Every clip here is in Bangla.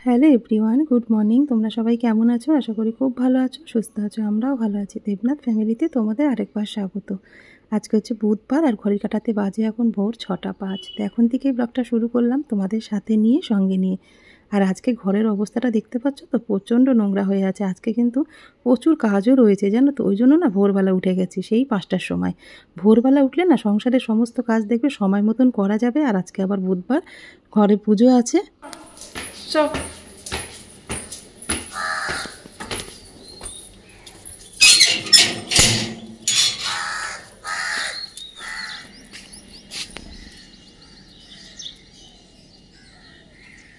Hello everyone, good morning. তোমরা সবাই কেমন আছো? আশা করি খুব ভালো আছো, সুস্থ আছো। আমরাও ভালো আছি। দেবনাথ ফ্যামিলিতে তোমাদের আরেকবার স্বাগত। আজকে হচ্ছে বুধবার আর ঘড়ি কাটাতে বাজে এখন ভোর 6টা 5। তো এখন থেকেই ব্লগটা শুরু করলাম তোমাদের সাথে নিয়ে, সঙ্গে নিয়ে। আর আজকে ঘরের অবস্থাটা দেখতে পাচ্ছ তো, প্রচণ্ড নোংরা হয়ে আছে। আজকে কিন্তু প্রচুর কাজও রয়েছে জানো তো, ওই জন্য না ভোরবেলা উঠে গেছি, সেই 5টার সময়। ভোরবেলা উঠলে না সংসারের সমস্ত কাজ দেখবে সময় মতন করা যাবে। আর আজকে আবার বুধবার, ঘরে পুজো আছে। চল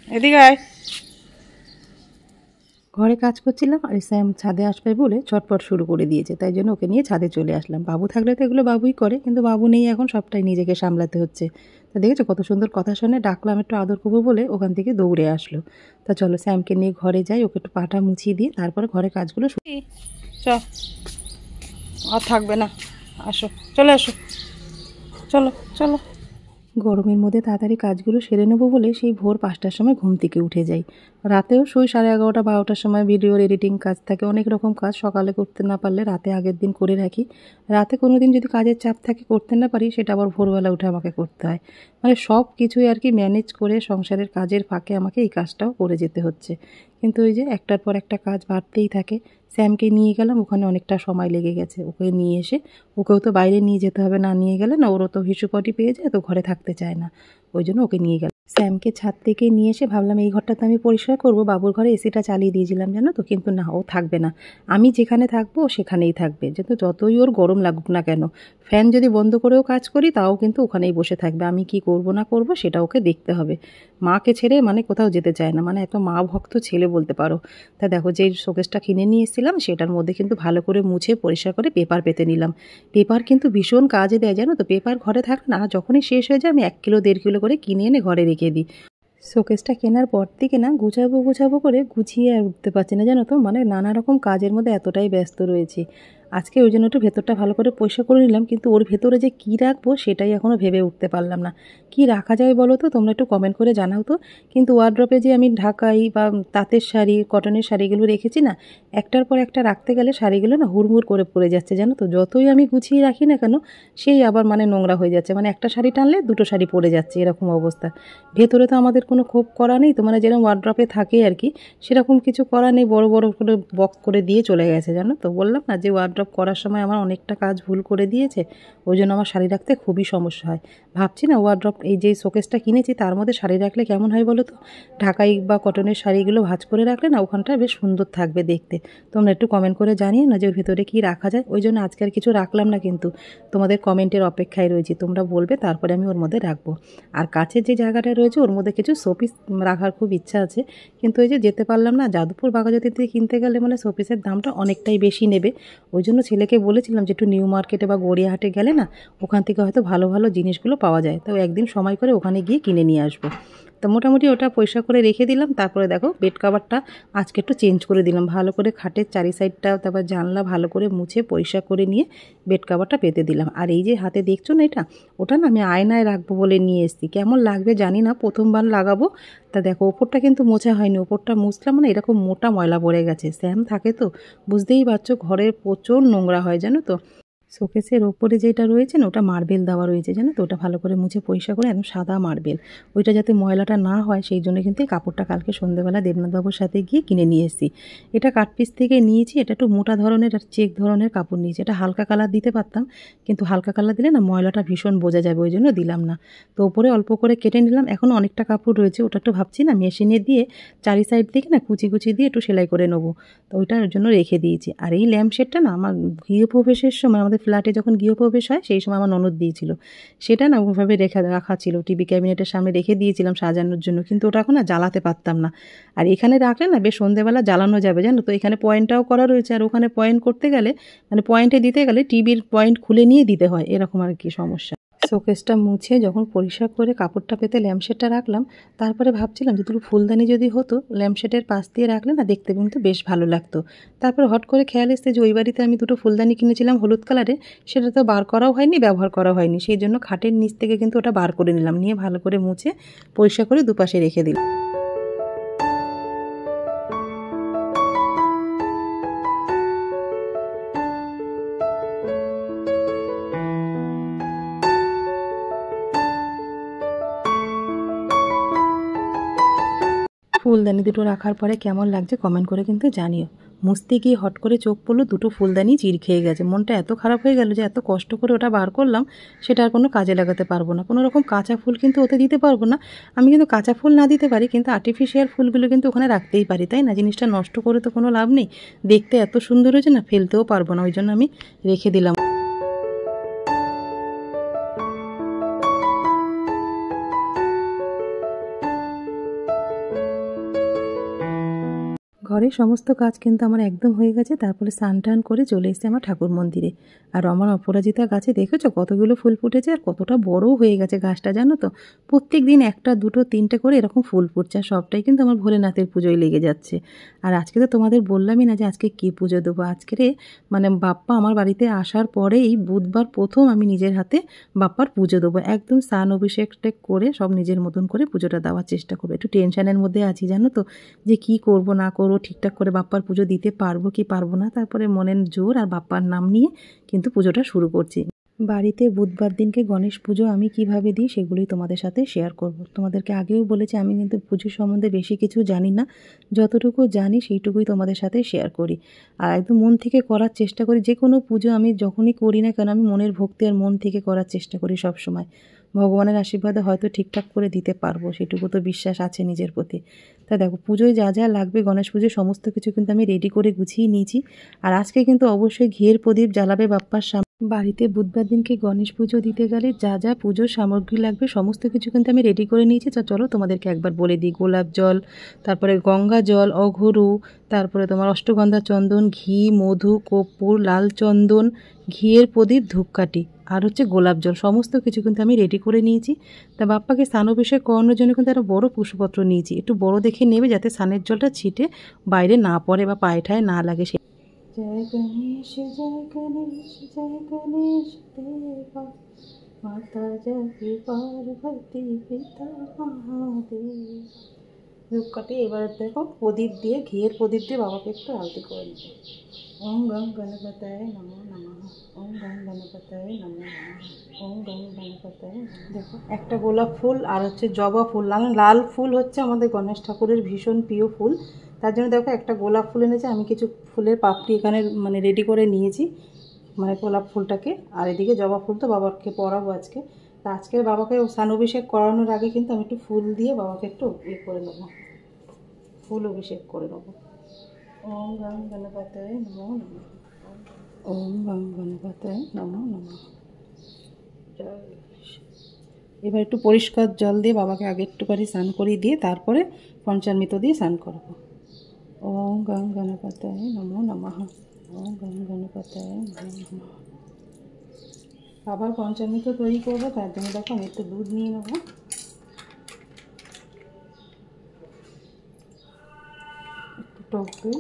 এদিকে আয়। ঘরে কাজ করছিলাম আর স্যাম ছাদে আসবে বলে ছটপট শুরু করে দিয়েছে, তাই জন্য ওকে নিয়ে ছাদে চলে আসলাম। বাবু থাকলে তো এগুলো বাবুই করে, কিন্তু বাবু নেই এখন, সবটাই নিজেকে সামলাতে হচ্ছে। তা দেখেছো কত সুন্দর কথা শুনে ডাকলাম একটু আদর করবো বলে, ওখান থেকে দৌড়ে আসলো। তা চলো স্যামকে নিয়ে ঘরে যাই, ওকে একটু পাটা মুছিয়ে দিয়ে তারপরে ঘরে কাজগুলো চ আর থাকবে না, আসো, চলে আসো, চলো চলো। গরমের মধ্যে তাড়াতাড়ি কাজগুলো সেরে নেবো বলে সেই ভোর 5টার সময় ঘুম থেকে উঠে যাই। রাতেও শুই 11:30-12টার সময়। ভিডিওর এডিটিং কাজ থাকে, অনেক রকম কাজ সকালে করতে না পারলে রাতে আগের দিন করে রাখি। রাতে কোনো দিন যদি কাজের চাপ থাকে করতে না পারি, সেটা আবার ভোরবেলা উঠে আমাকে করতে হয়। মানে সব কিছুই আর কি ম্যানেজ করে সংসারের কাজের ফাঁকে আমাকে এই কাজটাও করে যেতে হচ্ছে। কিন্তু ওই যে একটার পর একটা কাজ বাড়তেই থাকে। স্যামকে নিয়ে গেলাম, ওখানে অনেকটা সময় লেগে গেছে। ওকে নিয়ে এসে ওকেও তো বাইরে নিয়ে যেতে হবে, না নিয়ে গেলে না ওরও তো হিসুপটি পেয়ে যায়, তো ঘরে থাকতে চায় না। ওই জন্য ওকে নিয়ে গেলাম। স্যামকে ছাদ থেকে নিয়ে এসে ভাবলাম এই ঘরটা তো আমি পরিষ্কার করবো। বাবুর ঘরে এসিটা চালিয়ে দিয়েছিলাম জানো তো, কিন্তু না, ও থাকবে না। আমি যেখানে থাকবো ও সেখানেই থাকবে, যেহেতু যতই ওর গরম লাগুক না কেন। ফ্যান যদি বন্ধ করেও কাজ করি তাও কিন্তু ওখানেই বসে থাকবে। আমি কি করব না করব সেটা ওকে দেখতে হবে। মাকে ছেড়ে মানে কোথাও যেতে চায় না, মানে একটা মা ভক্ত ছেলে বলতে পারো। তা দেখো, যেই শোকেসটা কিনে নিয়ে এসেছিলাম সেটার মধ্যে কিন্তু ভালো করে মুছে পরিষ্কার করে পেপার পেতে নিলাম। পেপার কিন্তু ভীষণ কাজে দেয় জানো তো। পেপার ঘরে থাকে না, যখনই শেষ হয়ে যায় আমি 1 কিলো 1.5 কিলো করে কিনে এনে ঘরে রেখে দিই। শোকেসটা কেনার পর থেকে না গুছাবো করে গুছিয়ে আর উঠতে পারছি না জানো তো। মানে নানা রকম কাজের মধ্যে এতটাই ব্যস্ত রয়েছি। আজকে ওই জন্য একটু ভেতরটা ভালো করে পরিষ্কার করে নিলাম, কিন্তু ওর ভেতরে যে কী রাখবো সেটাই এখনও ভেবে উঠতে পারলাম না। কি রাখা যায় বলো তো, তোমরা একটু কমেন্ট করে জানাও তো। কিন্তু ওয়ার্ড্রপে যে আমি ঢাকাই বা তাঁতের শাড়ি, কটনের শাড়িগুলো রেখেছি না, একটার পর একটা রাখতে গেলে শাড়িগুলো না হুড়মুড় করে পড়ে যাচ্ছে জানো তো। যতই আমি গুছিয়ে রাখি না কেন, সেই আবার মানে নোংরা হয়ে যাচ্ছে। মানে একটা শাড়ি টানলে দুটো শাড়ি পড়ে যাচ্ছে, এরকম অবস্থা। ভেতরে তো আমাদের কোনো খোপ করা নেই তো, মানে যেরকম ওয়ার্ড্রপে থাকে আর কি, সেরকম কিছু করা নেই। বড় বড় করে বক্স করে দিয়ে চলে গেছে জানো তো। বললাম না যে ওয়ার্ড্রপ করার সময় আমার অনেকটা কাজ ভুল করে দিয়েছে, ওই জন্য আমার শাড়ি রাখতে খুবই সমস্যা হয়। ভাবছি না ওয়ার্ড্রপ, এই যে শোকেসটা কিনেছি তার মধ্যে শাড়ি রাখলে কেমন হয় বলো তো। ঢাকাই বা কটনের শাড়িগুলো ভাঁজ করে রাখলে না ওখানটা বেশ সুন্দর থাকবে দেখতে। তোমরা একটু কমেন্ট করে জানিয়ে না যে ওর ভেতরে কী রাখা যায়। ওই জন্য আজকে আর কিছু রাখলাম না, কিন্তু তোমাদের কমেন্টের অপেক্ষায় রয়েছি। তোমরা বলবে, তারপরে আমি ওর মধ্যে রাখবো। আর কাছের যে জায়গাটা রয়েছে ওর মধ্যে কিছু শোপিস রাখার খুব ইচ্ছা আছে, কিন্তু ওই যে যেতে পারলাম না। যাদবপুর বাঘাযতীন থেকে কিনতে গেলে মানে শোপিসের দামটা অনেকটাই বেশি নেবে। ওই জন্য ছেলেকে বলেছিলাম যে একটু নিউ মার্কেটে বা গড়িয়াহাটে গেলে না ওখান থেকে হয়তো ভালো ভালো জিনিসগুলো পাওয়া যায়। তো একদিন সময় করে ওখানে গিয়ে কিনে নিয়ে আসবো। তো মোটামুটি ওটা পরিষ্কার করে রেখে দিলাম। তারপরে দেখো বেড কাভারটা আজকে একটু চেঞ্জ করে দিলাম, ভালো করে খাটের চারি সাইডটা, তারপর জানলা ভালো করে মুছে পরিষ্কার করে নিয়ে বেড কাভারটা পেতে দিলাম। আর এই যে হাতে দেখছো না এটা, ওটা না আমি আয়নায় রাখবো বলে নিয়ে এসেছি। কেমন লাগবে জানি না, প্রথমবার লাগাবো। তা দেখো ওপরটা কিন্তু মোছা হয়নি, ওপরটা মুছলাম মানে এরকম মোটা ময়লা পড়ে গেছে। স্যাম থাকে তো বুঝতেই পারছো, ঘরে প্রচুর নোংরা হয় জানো তো। শোকেসের ওপরে যেটা রয়েছে না ওটা মার্বেল দেওয়া রয়েছে জানো তো, ওটা ভালো করে মুছে পরিষ্কার করে একদম সাদা মার্বেল। ওইটা যাতে ময়লাটা না হয় সেই জন্য কিন্তু এই কাপড়টা কালকে সন্ধ্যেবেলা দেবনাথবাবুর সাথে গিয়ে কিনে নিয়ে এসেছি। এটা কাটপিস থেকে নিয়েছি, এটা একটু মোটা ধরনের আর চেক ধরনের কাপড় নিয়েছি। এটা হালকা কালার দিতে পারতাম, কিন্তু হালকা কালার দিলে না ময়লাটা ভীষণ বোঝা যাবে, ওই জন্য দিলাম না। তো ওপরে অল্প করে কেটে নিলাম। এখন অনেকটা কাপড় রয়েছে, ওটা একটু ভাবছি না মেশিনে দিয়ে চারি সাইড থেকে না কুচি কুচি দিয়ে একটু সেলাই করে নেবো। তো ওইটার জন্য রেখে দিয়েছি। আর এই ল্যাম্পশেডটা না আমার গৃহপ্রবেশের সময়, আমাদের ফ্ল্যাটে যখন গৃহপ্রবেশ হয় সেই সময় আমার ননদ দিয়েছিল। সেটা না ওভাবে রাখা ছিল, টিভি ক্যাবিনেটের সামনে রেখে দিয়েছিলাম সাজানোর জন্য, কিন্তু ওটা এখন না জ্বালাতে পারতাম না। আর এখানে রাখলে না বেশ সন্ধ্যেবেলা জ্বালানো যাবে জানো তো। এখানে পয়েন্টটাও করা রয়েছে, আর ওখানে পয়েন্ট করতে গেলে মানে পয়েন্টে দিতে গেলে টিভির পয়েন্ট খুলে নিয়ে দিতে হয়, এরকম আর কি সমস্যা। শোকেসটা মুছে যখন পরিষ্কার করে কাপড়টা পেতে ল্যাম্পশেডটা রাখলাম, তারপরে ভাবছিলাম যে দুটো ফুলদানি যদি হতো ল্যাম্পশেডের পাশ দিয়ে রাখলে না দেখতে কিন্তু বেশ ভালো লাগতো। তারপর হট করে খেয়াল এসেছে যে ওই বাড়িতে আমি দুটো ফুলদানি কিনেছিলাম হলুদ কালারে, সেটা তো বার করাও হয়নি, ব্যবহার করা হয়নি। সেই জন্য খাটের নিচ থেকে কিন্তু ওটা বার করে নিলাম, নিয়ে ভালো করে মুছে পরিষ্কার করে দুপাশে রেখে দিলাম। ফুলদানি দুটো রাখার পরে কেমন লাগছে কমেন্ট করে কিন্তু জানিও। মুছতে গিয়ে হট করে চোখ পড়লো, দুটো ফুলদানি চির খেয়ে গেছে। মনটা এত খারাপ হয়ে গেল যে এত কষ্ট করে ওটা বার করলাম, সেটা আর কোনো কাজে লাগাতে পারবো না। কোনো রকম কাঁচা ফুল কিন্তু ওতে দিতে পারবো না। আমি কিন্তু কাঁচা ফুল না দিতে পারি, কিন্তু আর্টিফিশিয়াল ফুলগুলো কিন্তু ওখানে রাখতেই পারি, তাই না? জিনিসটা নষ্ট করে তো কোনো লাভ নেই। দেখতে এত সুন্দর হয়েছে না, ফেলতেও পারবো না, ওই জন্য আমি রেখে দিলাম। ঘরের সমস্ত কাজ কিন্তু আমার একদম হয়ে গেছে। তারপরে স্নান টান করে চলে এসেছি আমার ঠাকুর মন্দিরে। আর আমার অপরাজিতা গাছে দেখেছো কতগুলো ফুল ফুটেছে, আর কতটা বড়ও হয়ে গেছে গাছটা, জানো তো? প্রত্যেক দিন একটা দুটো তিনটে করে এরকম ফুল ফুটছে, আর সবটাই কিন্তু আমার ভোলেনাথের পুজোয় লেগে যাচ্ছে। আর আজকে তো তোমাদের বললামই না যে আজকে কী পুজো দেবো। আজকে মানে বাপ্পা আমার বাড়িতে আসার পরে এই বুধবার প্রথম আমি নিজের হাতে বাপ্পার পুজো দেবো। একদম স্নান অভিষেক করে সব নিজের মতন করে পুজোটা দেওয়ার চেষ্টা করবো। একটু টেনশনের মধ্যে আছি, জানো তো, যে কি করব না করব, ঠিকঠাক করে বাপ্পার পুজো দিতে পারবো কি পারবো না। তারপরে মনের জোর আর বাপ্পার নাম নিয়ে কিন্তু পুজোটা শুরু করছি। বাড়িতে বুধবার দিনকে গণেশ পুজো আমি কিভাবে দিই সেগুলোই তোমাদের সাথে শেয়ার করব। তোমাদেরকে আগেও বলেছি আমি কিন্তু পুজো সম্বন্ধে বেশি কিছু জানি না, যতটুকু জানি সেইটুকুই তোমাদের সাথে শেয়ার করি। আর একদম মন থেকে করার চেষ্টা করি। যে কোনো পুজো আমি যখনই করি না কেন, আমি মনের ভক্তি আর মন থেকে করার চেষ্টা করি সব সময়। ভগবানের আশীর্বাদে হয়তো ঠিকঠাক করে দিতে পারবো, সেটুকু তো বিশ্বাস আছে নিজের প্রতি। তা দেখো, পুজোয় যা যা লাগবে গণেশ পুজোয় সমস্ত কিছু কিন্তু আমি রেডি করে গুছিয়ে নিয়েছি। আর আজকে কিন্তু অবশ্যই ঘিয়ের প্রদীপ জ্বালাবে বাপ্পার সামনে। বাড়িতে বুধবার দিনকে গণেশ পুজো দিতে গেলে যা যা পুজোর সামগ্রী লাগবে সমস্ত কিছু কিন্তু আমি রেডি করে নিয়েছি। তো চলো তোমাদেরকে একবার বলে দিই। গোলাপ জল, তারপরে গঙ্গা জল, অঘরু, তারপরে তোমার অষ্টগন্ধা চন্দন, ঘি, মধু, কর্পূর, লাল চন্দন, ঘিয়ের প্রদীপ, ধূপকাঠি, আর হচ্ছে গোলাপ জল, সমস্ত কিছু কিন্তু আমি রেডি করে নিয়েছি। তা বাপ্পাকে স্নান অভিষেক করানোর জন্য কিন্তু একটা বড় পুষ্পপত্র নিয়েছি। একটু বড় দেখে নেবে যাতে স্নানের জলটা ছিটে বাইরে না পড়ে বা পায়ে ঠায় না লাগে। জয় গণেশ জয় গণেশ জয় গণেশ দেবা, মাতা জয় পার্বতী পিতা মহাদেব। ধূপকাঠি এবার দেখো প্রদীপ দিয়ে, ঘিয়ের প্রদীপ দিয়ে বাবাকে একটু আরতি করে নেব। ওম গং গণপতায় নমো নমঃ, ওম গং গণপতায় নমো নমঃ, ওম গং গণপতায়। দেখো একটা গোলাপ ফুল আর হচ্ছে জবা ফুল। লাল ফুল হচ্ছে আমাদের গণেশ ঠাকুরের ভীষণ প্রিয় ফুল, তার জন্য দেখো একটা গোলাপ ফুল এনেছে। আমি কিছু ফুলের পাপড়ি এখানে মানে রেডি করে নিয়েছি, মানে গোলাপ ফুলটাকে। আর এদিকে জবা ফুল তো বাবাকে পরাবো আজকে। তা আজকে বাবাকে স্নান অভিষেক করানোর আগে কিন্তু আমি একটু ফুল দিয়ে বাবাকে একটু করে নেবো, ফুল অভিষেক করে নেবো। ওম গং গণপতায় নমো নমঃ, ওম গং গণপতায় নমো নমঃ। এবার একটু পরিষ্কার জল দিয়ে বাবাকে আগে একটুখানি স্নান করিয়ে দিয়ে তারপরে পঞ্চামৃত দিয়ে স্নান করবো। ওম গং গণপতায় নমো নমঃ, ওম গং গণপতায় নমো নমঃ। আবার পঞ্চামৃত তৈরি করবো, তার জন্য দেখো আমি একটু দুধ নিয়ে নেবো, একটু টক দই,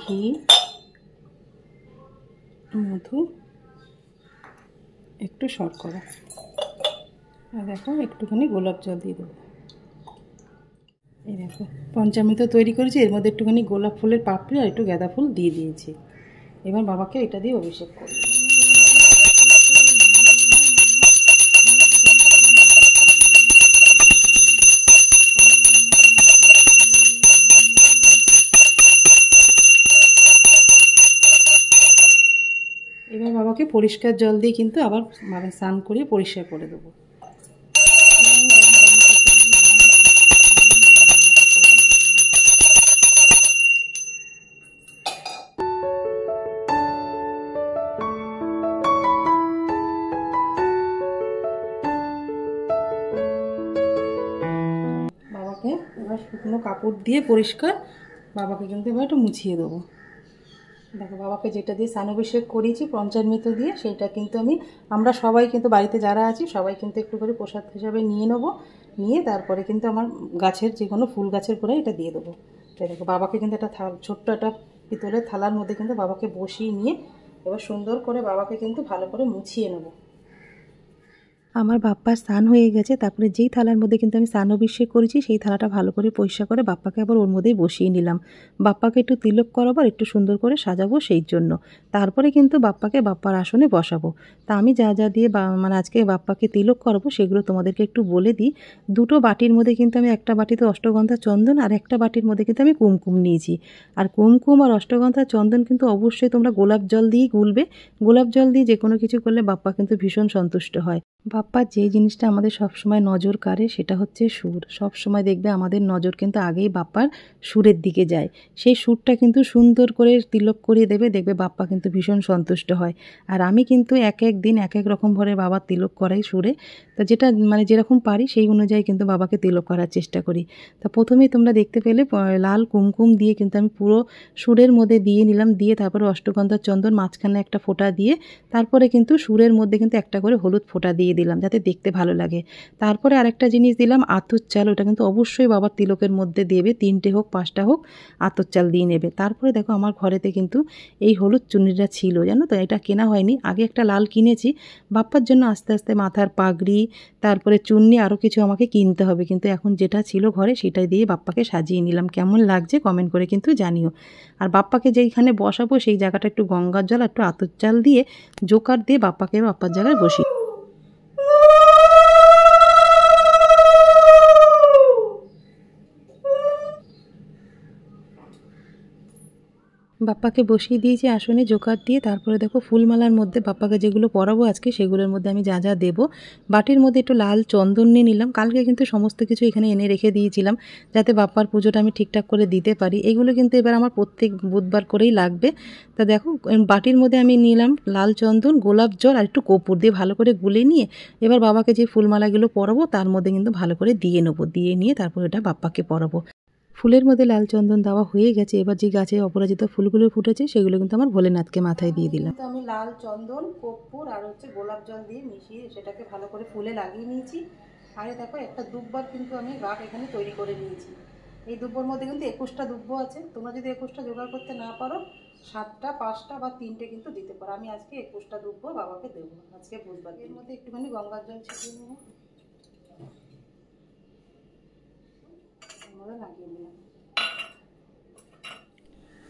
ঘি, মধু, একটু শর্করা, আর দেখো একটুখানি গোলাপ জল দিয়ে দেবো। এই দেখো পঞ্চামৃত তৈরি করেছি, এর মধ্যে একটুখানি গোলাপ ফুলের পাপড়ি আর একটু গাঁদা ফুল দিয়ে দিয়েছি। এবার বাবাকে এটা দিয়ে অভিষেক করব। এবার বাবাকে পরিষ্কার জল দিয়ে কিন্তু আবার মানে স্নান করিয়ে পরিষ্কার করে দেবো। বাবাকে এবার শুকনো কাপড় দিয়ে পরিষ্কার বাবাকে কিন্তু এবার একটু মুছিয়ে দেবো। দেখো বাবাকে যেটা দিয়ে স্নান অভিষেক করিয়েছি পঞ্চামৃত দিয়ে, সেইটা কিন্তু আমরা সবাই কিন্তু বাড়িতে যারা আছি সবাই কিন্তু একটু করে প্রসাদ হিসাবে নিয়ে নেবো। নিয়ে তারপরে কিন্তু আমার গাছের যে কোনো ফুল গাছের গোড়ায় এটা দিয়ে দেবো। তাই দেখো বাবাকে কিন্তু একটা ছোট্ট একটা পিতলের থালার মধ্যে কিন্তু বাবাকে বসিয়ে নিয়ে এবার সুন্দর করে বাবাকে কিন্তু ভালো করে মুছিয়ে নেবো। আমার বাপ্পার স্নান হয়ে গেছে, তারপরে যেই থালার মধ্যে কিন্তু আমি স্নান অভিষেক করেছি সেই থালাটা ভালো করে পরিষ্কার করে বাপ্পাকে আবার ওর মধ্যেই বসিয়ে নিলাম। বাপ্পাকে একটু তিলক করাবো আর একটু সুন্দর করে সাজাবো সেই জন্য। তারপরে কিন্তু বাপ্পাকে বাপ্পার আসনে বসাবো। তা আমি যা যা দিয়ে মানে আজকে বাপ্পাকে তিলক করাবো সেগুলো তোমাদেরকে একটু বলে দিই। দুটো বাটির মধ্যে কিন্তু আমি একটা বাটিতে অষ্টগন্ধা চন্দন আর একটা বাটির মধ্যে কিন্তু আমি কুমকুম নিয়েছি। আর কুমকুম আর অষ্টগন্ধা চন্দন কিন্তু অবশ্যই তোমরা গোলাপ জল দিয়েই গুলবে। গোলাপ জল দিয়ে যে কোনো কিছু করলে বাপ্পা কিন্তু ভীষণ সন্তুষ্ট হয়। বাপ্পার যে জিনিসটা আমাদের সবসময় নজর কাড়ে সেটা হচ্ছে সুর। সবসময় দেখবে আমাদের নজর কিন্তু আগেই বাপ্পার সুরের দিকে যায়। সেই সুরটা কিন্তু সুন্দর করে তিলক করিয়ে দেবে, দেখবে বাপ্পা কিন্তু ভীষণ সন্তুষ্ট হয়। আর আমি কিন্তু এক এক দিন এক এক রকমভাবে বাবার তিলক করাই সুরে। তো যেটা মানে যেরকম পারি সেই অনুযায়ী কিন্তু বাবাকে তিলক করার চেষ্টা করি। তা প্রথমেই তোমরা দেখতে পেলে লাল কুমকুম দিয়ে কিন্তু আমি পুরো সুরের মধ্যে দিয়ে নিলাম, দিয়ে তারপরে অষ্টগন্ধার চন্দন মাঝখানে একটা ফোঁটা দিয়ে তারপরে কিন্তু সুরের মধ্যে কিন্তু একটা করে হলুদ ফোঁটা দিয়ে দিলাম যাতে দেখতে ভালো লাগে। তারপরে আরেকটা জিনিস দিলাম আতর চাল, ওটা কিন্তু অবশ্যই বাবার তিলকের মধ্যে দেবে, 3টে হোক 5টা হোক আতর চাল দিয়ে নেবে। তারপরে দেখো আমার ঘরেতে কিন্তু এই হলুদ চুন্নিটা ছিল, জানো তো, এটা কেনা হয়নি, আগে একটা লাল কিনেছি। বাপ্পার জন্য আস্তে আস্তে মাথার পাগড়ি তারপরে চুন্নি আরও কিছু আমাকে কিনতে হবে, কিন্তু এখন যেটা ছিল ঘরে সেটাই দিয়ে বাপ্পাকে সাজিয়ে নিলাম। কেমন লাগছে কমেন্ট করে কিন্তু জানিও। আর বাপ্পাকে যেইখানে বসাবো সেই জায়গাটা একটু গঙ্গার জল একটু আতর চাল দিয়ে জোকার দিয়ে বাপ্পাকে বাপ্পার জায়গায় বসি। বাপ্পাকে বসিয়ে দিয়েছি আসনে জোকার দিয়ে। তারপরে দেখো ফুলমালার মধ্যে বাপ্পাকে যেগুলো পরাবো আজকে সেগুলোর মধ্যে আমি যা যা দেবো, বাটির মধ্যে একটু লাল চন্দন নিয়ে নিলাম। কালকে কিন্তু সমস্ত কিছু এখানে এনে রেখে দিয়েছিলাম যাতে বাপ্পার পুজোটা আমি ঠিকঠাক করে দিতে পারি। এগুলো কিন্তু এবার আমার প্রত্যেক বুধবার করেই লাগবে। তা দেখো বাটির মধ্যে আমি নিলাম লাল চন্দন, গোলাপ জল আর একটু কর্পূর দিয়ে ভালো করে গুলে নিয়ে এবার বাবাকে যে ফুলমালাগুলো পরাবো তার মধ্যে কিন্তু ভালো করে দিয়ে নেবো, দিয়ে নিয়ে তারপর এটা বাপ্পাকে পরাবো। ফুলের মধ্যে লাল চন্দন দেওয়া হয়ে গেছে, এবার যে গাছে অপরাজিতা ফুলগুলো ফুটেছে সেগুলো কিন্তু আমার ভোলেনাথকে মাথায় দিয়ে দিলাম। তো আমি লাল চন্দন, কর্পূর আর গোলাপ জল দিয়ে মিশিয়ে সেটাকে ভালো করে ফুলে লাগিয়ে নিয়েছি। আরে দেখো একটা দুব্বার কিন্তু আমি গাছ এখানে তৈরি করে নিয়েছি। এই দুব্বর মধ্যে কিন্তু 21টা দুব্ব আছে। তোমরা যদি 21টা জোগাড় করতে না পারো 7টা 5টা বা 3টে কিন্তু দিতে পারো। আমি আজকে 21টা দুব্ব বাবাকে দেবো আজকে বুধবার। এর মধ্যে একটুখানি গঙ্গার জল ছিটিয়ে নেবো, লাগিয়ে দিলাম।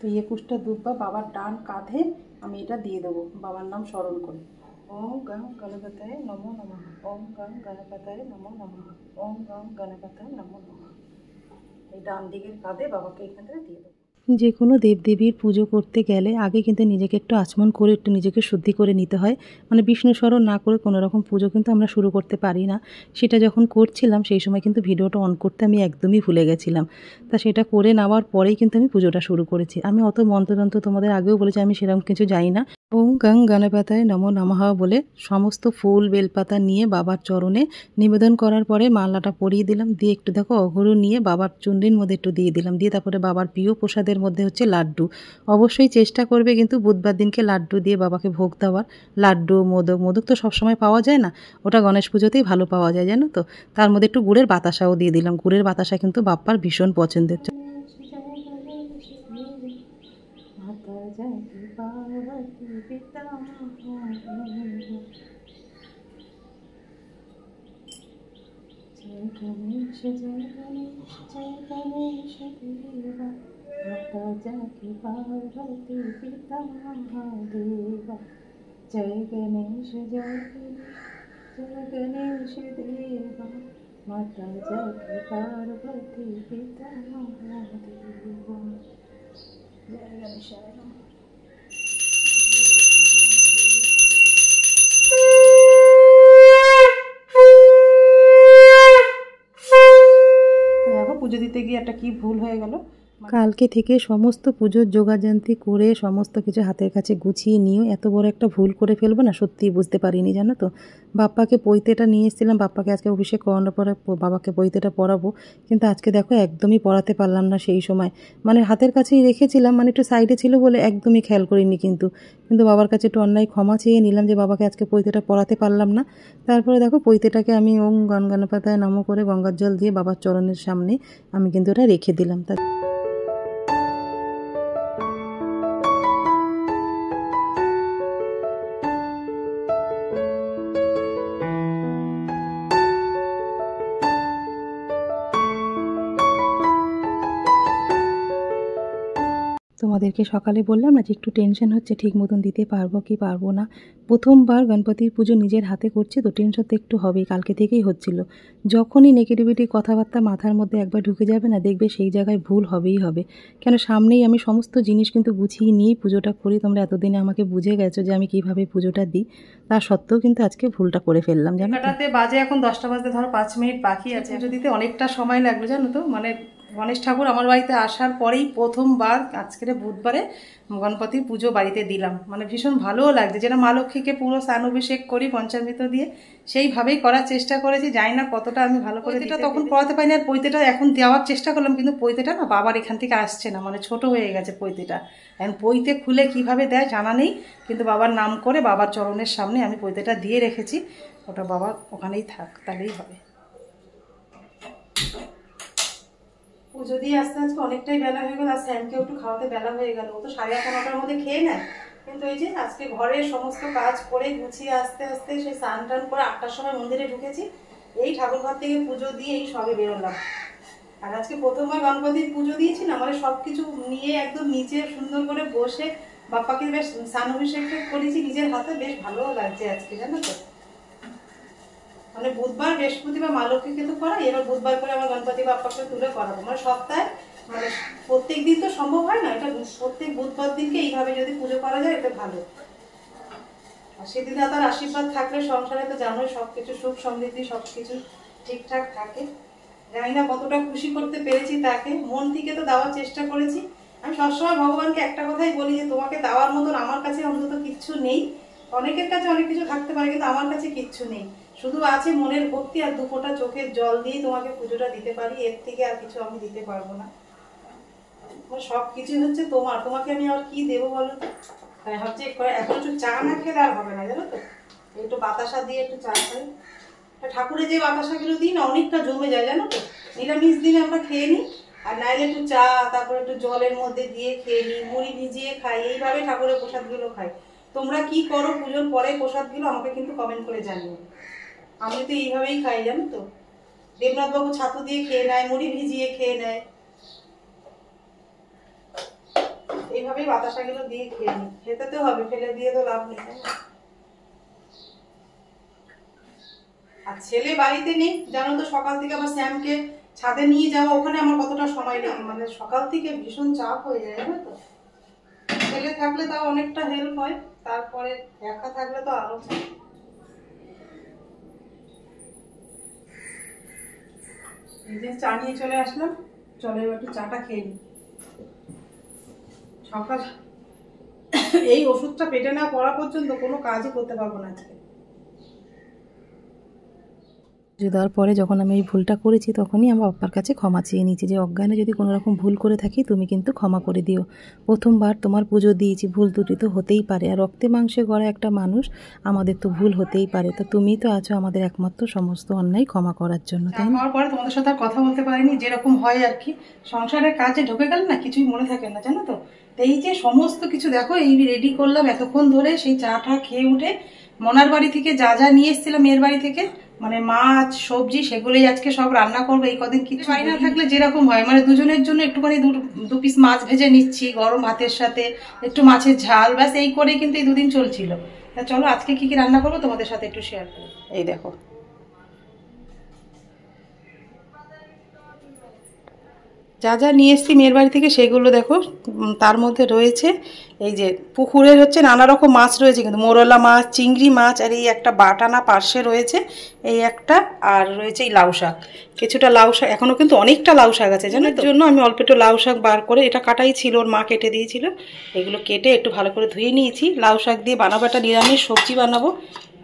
তো 21টা দুব্বা বাবার ডান কাঁধে আমি এটা দিয়ে দেবো বাবার নাম স্মরণ করে। ওম গং গণপতায় নমো নমঃ, ওম গং গণপতায় নমো নমঃ, ওম গং গণপতায় নমো নমঃ। এই ডান দিকের কাঁধে বাবাকে এখানে দিয়ে দেবো। যে কোনো দেবদেবীর পুজো করতে গেলে আগে কিন্তু নিজেকে একটু আচমন করে একটু নিজেকে শুদ্ধি করে নিতে হয়। মানে বিষ্ণু স্মরণ না করে কোনো রকম পুজো কিন্তু আমরা শুরু করতে পারি না। সেটা যখন করছিলাম সেই সময় কিন্তু ভিডিওটা অন করতে আমি একদমই ভুলে গেছিলাম। তা সেটা করে নেওয়ার পরেই কিন্তু আমি পুজোটা শুরু করেছি। আমি অত মন্ত্রতন্ত্র তোমাদের আগেও বলেছি আমি সেরকম কিছু জানি না। ওম গং গণপতায় নমো নমঃ বলে সমস্ত ফুল বেলপাতা নিয়ে বাবার চরণে নিবেদন করার পরে মালাটা পরিয়ে দিলাম, দিয়ে একটু দেখো অঘরু নিয়ে বাবার চুন্ডির মধ্যে একটু দিয়ে দিলাম, দিয়ে তারপরে বাবার প্রিয় প্রসাদের মধ্যে হচ্ছে লাড্ডু। অবশ্যই চেষ্টা করবে কিন্তু বুধবার দিনকে লাড্ডু দিয়ে বাবাকে ভোগ দেওয়ার। লাড্ডু মোদক, মোদক তো সবসময় পাওয়া যায় না, ওটা গণেশ পুজোতেই ভালো পাওয়া যায় জানো তো। তার মধ্যে একটু গুড়ের বাতাসাও দিয়ে দিলাম, গুড়ের বাতাসা কিন্তু বাপ্পার ভীষণ পছন্দের। जय गणेश जय गणेश जय गणेश देवा, माता जाकी पार्वती पिता महादेवा। जय गणेश जय गणेश देवा, माता जाकी पार्वती पिता महादेवा। जय गणेश। পুজো দিতে গিয়ে একটা কি ভুল হয়ে গেল। কালকে থেকে সমস্ত পুজোর জোগাড়যন্ত্র করে সমস্ত কিছু হাতের কাছে গুছিয়ে নিয়ে এত বড় একটা ভুল করে ফেলবো না সত্যিই বুঝতে পারিনি জানো তো। বাপ্পাকে পৈতেটা নিয়ে এসেছিলাম, বাপ্পাকে আজকে অভিষেক করানোর পরে বাবাকে পৈতেটা পরাবো, কিন্তু আজকে দেখো একদমই পরাতে পারলাম না। সেই সময় মানে হাতের কাছেই রেখেছিলাম, মানে একটু সাইডে ছিল বলে একদমই খেয়াল করিনি, কিন্তু বাবার কাছে একটু অন্যায় ক্ষমা চেয়ে নিলাম যে বাবাকে আজকে পৈতেটা পরাতে পারলাম না। তারপরে দেখো পৈতেটাকে আমি ওম গণপতায় নমঃ করে গঙ্গার জল দিয়ে বাবার চরণের সামনে আমি কিন্তু ওটা রেখে দিলাম। তোমাদেরকে সকালে বললাম না যে একটু টেনশন হচ্ছে ঠিক মতন দিতে পারবো কি পারবো না। প্রথমবার গণপতির পুজো নিজের হাতে করছি তো টেনশন তো একটু হবেই, কালকে থেকেই হচ্ছিল। যখনই নেগেটিভিটি কথাবার্তা মাথার মধ্যে একবার ঢুকে যাবে না, দেখবে সেই জায়গায় ভুল হবেই হবে। কেন সামনেই আমি সমস্ত জিনিস কিন্তু গুছিয়ে নিয়েই পুজোটা করি। তোমরা এতদিনে আমাকে বুঝে গেছো যে আমি কিভাবে পুজোটা দিই, তা সত্ত্বেও কিন্তু আজকে ভুলটা করে ফেললাম। জানো কাটাতে বাজে এখন 10টা বাজতে ধরো 5 মিনিট বাকি আছে। পুজো দিতে অনেকটা সময় লাগলো জানো তো। মানে গণেশ ঠাকুর আমার বাড়িতে আসার পরেই প্রথমবার আজকের বুধবারে গণপতির পুজো বাড়িতে দিলাম। মানে ভীষণ ভালোও লাগছে, যেটা মা লক্ষ্মীকে পুরো স্নান অভিষেক করি পঞ্চামৃত দিয়ে সেইভাবেই করার চেষ্টা করেছি। জানি না কতটা আমি ভালো করে দিতে তখন পড়াতে পারিনি, আর পৈতেটা এখন দেওয়ার চেষ্টা করলাম, কিন্তু পৈতেটা না বাবার এখান থেকে আসছে না, মানে ছোট হয়ে গেছে পৈতেটা। এখন পৈতে খুলে কিভাবে দেয় জানা নেই, কিন্তু বাবার নাম করে বাবার চরণের সামনে আমি পৈতেটা দিয়ে রেখেছি। ওটা বাবা ওখানেই থাক, তাহলেই হবে। পুজো দিয়ে আস্তে আস্তে অনেকটাই বেলা হয়ে গেল, আর স্যামকেও একটু খাওয়াতে বেলা হয়ে গেল। ও তো 11:30টার মধ্যে খেয়ে নেয়, কিন্তু এই যে আজকে ঘরের সমস্ত কাজ করে গুছিয়ে আস্তে আস্তে সেই স্নান টান করে 8টার সময় মন্দিরে ঢুকেছি। এই ঠাকুর ঘর থেকে পুজো দিয়ে এই সবে বেরোলাম। আর আজকে প্রথমবার গণপতির পুজো দিয়েছি না, মানে সব কিছু নিয়ে একদম নিচে সুন্দর করে বসে বাপ্পাকে বেশ স্নান অভিষেক করেছি নিজের হাতে, বেশ ভালোও লাগছে আজকে জানো তো। মানে বুধবার বৃহস্পতিবার মা লক্ষ্মীকে তো করাই, এবার বুধবার করে আমার গণপতি বাপ্পাকে তুলে করাবো। মানে সপ্তাহে মানে প্রত্যেক দিন তো সম্ভব হয় না, এটা প্রত্যেক বুধবার দিনকে এইভাবে যদি পুজো করা যায় এটা ভালো। আর সিদ্ধিদাতার আশীর্বাদ থাকলে সংসারে তো জানোই সবকিছু সুখ সমৃদ্ধি সবকিছু ঠিকঠাক থাকে। জানি না কতটা খুশি করতে পেরেছি তাকে, মন থেকে তো দেওয়ার চেষ্টা করেছি। আমি সবসময় ভগবানকে একটা কথাই বলি যে তোমাকে দেওয়ার মতন আমার কাছে অন্তত কিচ্ছু নেই। অনেকের কাছে অনেক কিছু থাকতে পারে, কিন্তু আমার কাছে কিচ্ছু নেই। শুধু আছে মনের ভক্তি আর 2 ফোঁটা চোখের জল দিয়েই তোমাকে পুজোটা দিতে পারি, এর থেকে আর কিছু আমি দিতে পারবো না। সব কিছু হচ্ছে তোমার, তোমাকে আমি আর কি দেবো বলো তো। তাই ভাবছি এখন একটু চা না খেলে আর হবে না জানো তো, একটু বাতাসা দিয়ে একটু চা খাই। ঠাকুরের যে বাতাসাগুলো দিই না অনেকটা জমে যায় জানো তো, নিরামিষ দিনে আমরা খেয়ে নিই, আর নাইলে একটু চা তারপর একটু জলের মধ্যে দিয়ে খেয়ে নিই, মুড়ি ভিজিয়ে খাই, এইভাবে ঠাকুরের প্রসাদগুলো খাই। তোমরা কি করো পুজোর পরে প্রসাদগুলো আমাকে কিন্তু কমেন্ট করে জানিও। আমি তো এইভাবেই খাই জানো তো। দেবনাথ বাবু ছাতু দিয়ে খেয়ে নেয়, মুড়ি ভিজিয়ে খেয়ে নেয়, এইভাবেই বাতাসাগুলো দিয়ে খেয়ে নিই। খেতে তো হবে, ফেলে দিয়ে তো লাভ নেই। আর ছেলে বাড়িতে নেই জানো তো, সকাল থেকে আবার স্যামকে ছাদে নিয়ে যাওয়া, ওখানে আমার কতটা সময় লাগে, মানে সকাল থেকে ভীষণ চাপ হয়ে যায় জানো তো। ছেলে থাকলে তাও অনেকটা হেল্প হয়, তারপরে একা থাকলে তো আরো চাপ। এই যে চা নিয়ে চলে আসলাম, চলো এবার একটু চাটা খেয়ে নিই। সকাল এই ওষুধটা পেটে না পড়া পর্যন্ত কোনো কাজই করতে পারবো না আজকে। পুজো দেওয়ার পরে যখন আমি এই ভুলটা করেছি তখনই আমার বাপ্পার কাছে ক্ষমা চেয়ে নিয়েছি যে অজ্ঞানে যদি কোনো রকম ভুল করে থাকি তুমি কিন্তু ক্ষমা করে দিও। প্রথমবার তোমার পুজো দিয়েছি, ভুল ত্রুটি তো হতেই পারে, আর রক্তে মাংসে গড়া একটা মানুষ, আমাদের তো ভুল হতেই পারে। তো তুমি তো আছো আমাদের একমাত্র সমস্ত অন্যায় ক্ষমা করার জন্য। তাই হওয়ার পরে তোমাদের সাথে আর কথা বলতে পারিনি, যেরকম হয় আর কি। সংসারের কাজে ঢুকে গেলে না কিছুই মনে থাকে না জানো তো। এই যে সমস্ত কিছু দেখো এই রেডি করলাম এতক্ষণ ধরে, সেই চাটা খেয়ে উঠে মনার বাড়ি থেকে যা যা নিয়ে এসেছিলাম মেয়ের বাড়ি থেকে, মানে মাছ সবজি সেগুলোই আজকে সব রান্না করবো। এই কদিন কিছু না থাকলে যেরকম হয়, মানে দুজনের জন্য একটুখানি 2 পিস মাছ ভেজে নিচ্ছি গরম ভাতের সাথে, একটু মাছের ঝাল, ব্যাস এই করেই কিন্তু এই 2 দিন চলছিল। তা চলো আজকে কি কি রান্না করবো তোমাদের সাথে একটু শেয়ার করবো। এই দেখো যা যা নিয়ে এসছি মেয়ের বাড়ি থেকে সেগুলো দেখো। তার মধ্যে রয়েছে এই যে পুকুরের হচ্ছে নানা রকম মাছ রয়েছে, কিন্তু মোরলা মাছ, চিংড়ি মাছ, আর এই একটা বাটানা পার্শে রয়েছে এই একটা, আর রয়েছে এই লাউ শাক, কিছুটা লাউ শাক, এখনও কিন্তু অনেকটা লাউ শাক আছে জানার জন্য আমি অল্প একটু লাউ শাক বার করে, এটা কাটাই ছিল ওর মা কেটে দিয়েছিল, এগুলো কেটে একটু ভালো করে ধুয়ে নিয়েছি। লাউ শাক দিয়ে বানাবো একটা নিরামিষ সবজি বানাবো।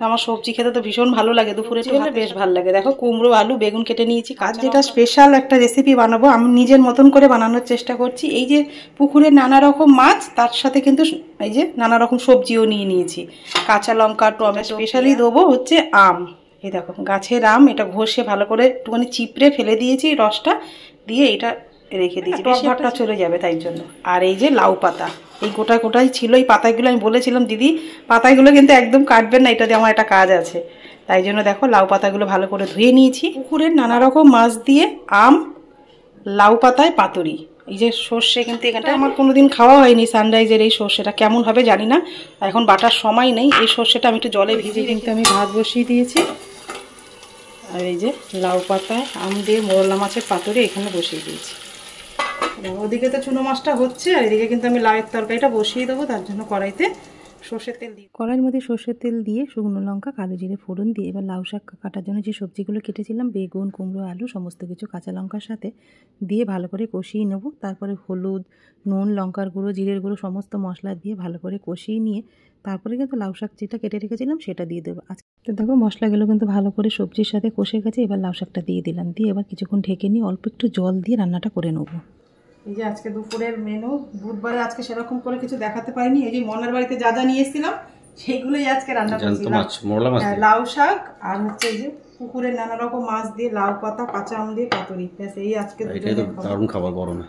আমার সবজি খেতে তো ভীষণ ভালো লাগে, দুপুরে হলে বেশ ভালো লাগে। দেখো কুমড়ো আলু বেগুন কেটে নিয়েছি। কাজ যেটা স্পেশাল একটা রেসিপি বানাবো, আমি নিজের মতন করে বানানোর চেষ্টা করছি। এই যে পুকুরের নানা রকম মাছ, তার সাথে কিন্তু এই যে নানা রকম সবজিও নিয়ে নিয়েছি, কাঁচা লঙ্কা, টমেটো। স্পেশালি দেবো হচ্ছে আম, এই দেখো গাছের আম, এটা ঘষে ভালো করে একটুখানি চিপড়ে ফেলে দিয়েছি রসটা দিয়ে, এটা রেখে দিয়েছি, টক ভাবটা চলে যাবে তাই জন্য। আর এই যে লাউ পাতা, এই গোটা গোটাই ছিল এই পাতাগুলো, আমি বলেছিলাম দিদি পাতাগুলো কিন্তু একদম কাটবেন না, এটা দিয়ে আমার একটা কাজ আছে, তাই জন্য দেখো লাউ পাতাগুলো ভালো করে ধুয়ে নিয়েছি। পুকুরের নানা রকম মাছ দিয়ে আম, লাউ পাতায় পাতুরি, এই যে সর্ষে কিন্তু এখানটা আমার কোনোদিন খাওয়া হয়নি সানরাইজের এই সর্ষেটা, কেমন হবে জানি না, এখন বাটার সময় নেই। এই সর্ষেটা আমি একটু জলে ভিজে কিন্তু আমি ভাত বসিয়ে দিয়েছি, আর এই যে লাউ পাতায় আম দিয়ে মোরলা মাছের পাতুরি এখানে বসিয়ে দিয়েছি। ওদিকে তো চুনো মাছটা হচ্ছে, আর এদিকে কিন্তু আমি লাউয়ের তরকারিটা বসিয়ে দেবো, তার জন্য কড়াইতে সর্ষের তেল দিয়ে, কড়াইয়ের মধ্যে সর্ষের তেল দিয়ে শুকনো লঙ্কা কালো জিরে ফোড়ন দিয়ে এবার লাউ শাক কাটার জন্য যে সবজিগুলো কেটেছিলাম বেগুন কুমড়ো আলু সমস্ত কিছু কাঁচা লঙ্কার সাথে দিয়ে ভালো করে কষিয়ে নেব। তারপরে হলুদ নুন লঙ্কার গুঁড়ো জিরের গুঁড়ো সমস্ত মশলা দিয়ে ভালো করে কষিয়ে নিয়ে তারপরে কিন্তু লাউ শাক যেটা কেটে রেখেছিলাম সেটা দিয়ে দেবো। আজকে তো দেখো মশলাগুলো কিন্তু ভালো করে সবজির সাথে কষে গেছে, এবার লাউ শাকটা দিয়ে দিলাম, দিয়ে এবার কিছুক্ষণ ঢেকে নিয়ে অল্প একটু জল দিয়ে রান্নাটা করে নেবো। এই যে আজকে দুপুরের মেনু, বুধবারে আজকে সেরকম করে কিছু দেখাতে পারিনি। এই যে মনের বাড়িতে যা যা নিয়ে এসেছিলাম সেগুলোই আজকে রান্না করছিলাম, লাউ শাক আর হচ্ছে এই যে পুকুরের নানা রকম মাছ দিয়ে লাউ পাতা কাঁচা আম দিয়ে পাতুরি, ব্যাস এই আজকে দারুণ খাবার গরমে।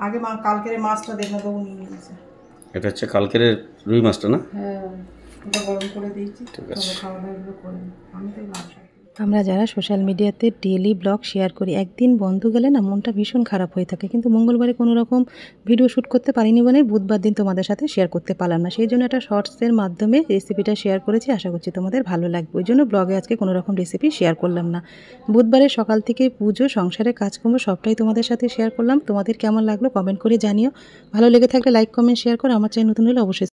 আগে কালকের মাছটা দেখে দেবো নিয়ে নিয়েছে, এটা হচ্ছে কালকের রুই মাছটা না? হ্যাঁ এটা গরম করে দিয়েছি, খাওয়া দাওয়া করে আমি তো লাউ শাক। আমরা যারা সোশ্যাল মিডিয়াতে ডেলি ব্লগ শেয়ার করি, একদিন বন্ধ গেলে না মনটা ভীষণ খারাপ হয়ে থাকে, কিন্তু মঙ্গলবারে কোনো রকম ভিডিও শ্যুট করতে পারিনি বলে বুধবার দিন তোমাদের সাথে শেয়ার করতে পারলাম না, সেই জন্য একটা শর্টসের মাধ্যমে রেসিপিটা শেয়ার করেছি, আশা করছি তোমাদের ভালো লাগবে, ওই জন্য ব্লগে আজকে কোনো রকম রেসিপি শেয়ার করলাম না। বুধবারের সকাল থেকে পুজো সংসারের কাজকর্ম সবটাই তোমাদের সাথে শেয়ার করলাম। তোমাদের কেমন লাগলো কমেন্ট করে জানিও, ভালো লেগে থাকলে লাইক কমেন্ট শেয়ার করো, আমার চ্যানেল নতুন হলে অবশ্যই